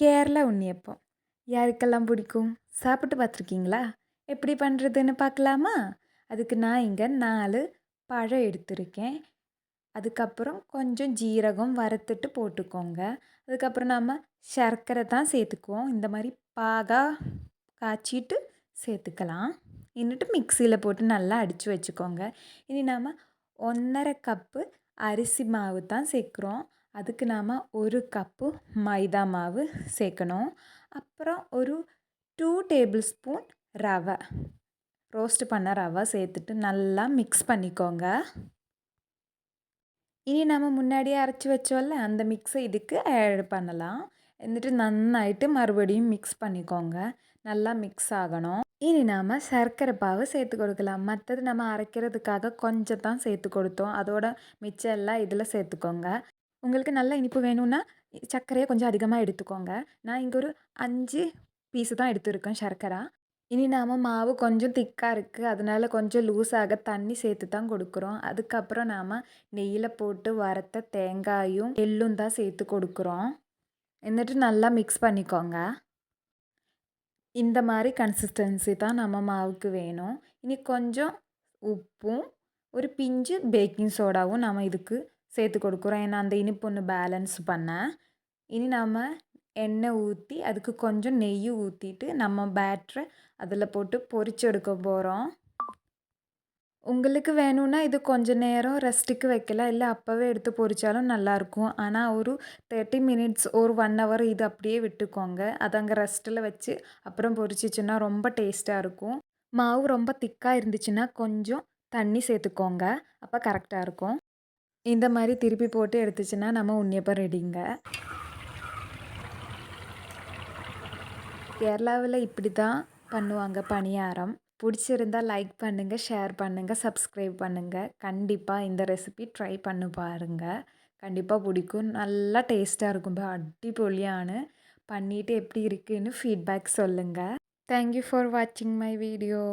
கேரளா உண்ணியப்பம். யாருக்கெல்லாம் பிடிக்கும்? சாப்பிட்டு பார்த்துருக்கீங்களா? எப்படி பண்ணுறதுன்னு பார்க்கலாமா? அதுக்கு நான் இங்கே 4 பழம் எடுத்திருக்கேன். அதுக்கப்புறம் கொஞ்சம் ஜீரகம் வறுத்துட்டு போட்டுக்கோங்க. அதுக்கப்புறம் நம்ம சர்க்கரை தான் சேர்த்துக்குவோம். இந்த மாதிரி பாகா காய்ச்சிட்டு சேர்த்துக்கலாம். இன்னிட்டு மிக்சியில் போட்டு நல்லா அடித்து வச்சுக்கோங்க. இனி நாம் 1½ கப்பு அரிசி மாவு தான் சேர்க்குறோம். அதுக்கு நாம் 1 கப்பு மைதா மாவு சேர்க்கணும். அப்புறம் ஒரு 2 டேபிள் ஸ்பூன் ரவை, ரோஸ்ட் பண்ண ரவை சேர்த்துட்டு நல்லா மிக்ஸ் பண்ணிக்கோங்க. இனி நம்ம முன்னாடியே அரைச்சி வச்சோம்ல அந்த மிக்ஸை இதுக்கு ஆட் பண்ணலாம். എന്നിട്ട് நന്നായിട്ട് மறுபடியும் மிக்ஸ் பண்ணிக்கோங்க. நல்லா மிக்ஸ் ஆகணும். இனி நாம் சர்க்கரை பாவு சேர்த்து கொடுக்கலாம். மற்றது நம்ம அரைக்கிறதுக்காக கொஞ்சம் தான் சேர்த்து கொடுத்தோம். அதோட மிச்சம் எல்லாம் இதில் சேர்த்துக்கோங்க. உங்களுக்கு நல்ல இனிப்பு வேணும்னா சர்க்கரையை கொஞ்சம் அதிகமாக எடுத்துக்கோங்க. நான் இங்கே ஒரு 5 பீஸு தான் எடுத்துருக்கேன் சர்க்கரை. இனி நாம் மாவு கொஞ்சம் திக்காக இருக்குது, அதனால கொஞ்சம் லூஸாக தண்ணி சேர்த்து தான் கொடுக்குறோம். அதுக்கப்புறம் நாம் நெய்யில் போட்டு வறுத்த தேங்காயும் எள்ளும் தான் சேர்த்து கொடுக்குறோம். എന്നിട്ട് நல்லா மிக்ஸ் பண்ணிக்கோங்க. இந்த மாதிரி கன்சிஸ்டன்சி தான் நம்ம மாவுக்கு வேணும். இனி கொஞ்சம் உப்பும் ஒரு பிஞ்சு பேக்கிங் சோடாவும் நம்ம இதுக்கு சேர்த்து கொடுக்குறோம். ஏன்னா அந்த இனிப்பு ஒன்று பேலன்ஸ் பண்ண. இனி நாம் எண்ணெய் ஊற்றி அதுக்கு கொஞ்சம் நெய் ஊற்றிட்டு நம்ம பேட்டரை அதில் போட்டு பொரிச்சு எடுக்க போகிறோம். உங்களுக்கு வேணும்னா இது கொஞ்ச நேரம் ரெஸ்ட்டுக்கு வைக்கலாம், இல்லை அப்போவே எடுத்து பொரிச்சாலும் நல்லாயிருக்கும். ஆனால் ஒரு 30 மினிட்ஸ் ஒரு 1 ஹவர் இது அப்படியே விட்டுக்கோங்க. அது அங்கே ரெஸ்ட்டில் வச்சு அப்புறம் பொரிச்சிச்சுன்னா ரொம்ப டேஸ்ட்டாக இருக்கும். மாவு ரொம்ப திக்காக இருந்துச்சுன்னா கொஞ்சம் தண்ணி சேர்த்துக்கோங்க, அப்போ கரெக்டாக இருக்கும். இந்த மாதிரி திருப்பி போட்டு எடுத்துச்சுன்னா நம்ம உண்ணியப்பம் ரெடிங்க. கேரளாவில் இப்படி தான் பண்ணுவாங்க பணியாரம். பிடிச்சிருந்தா லைக் பண்ணுங்கள், ஷேர் பண்ணுங்கள், சப்ஸ்கிரைப் பண்ணுங்கள். கண்டிப்பாக இந்த ரெசிபி ட்ரை பண்ணி பாருங்கள். கண்டிப்பாக பிடிக்கும். நல்லா டேஸ்ட்டாக இருக்கும். அடிப்பொலியான பண்ணிவிட்டு எப்படி இருக்குன்னு ஃபீட்பேக் சொல்லுங்கள். தேங்க்யூ ஃபார் வாட்சிங் மை வீடியோ.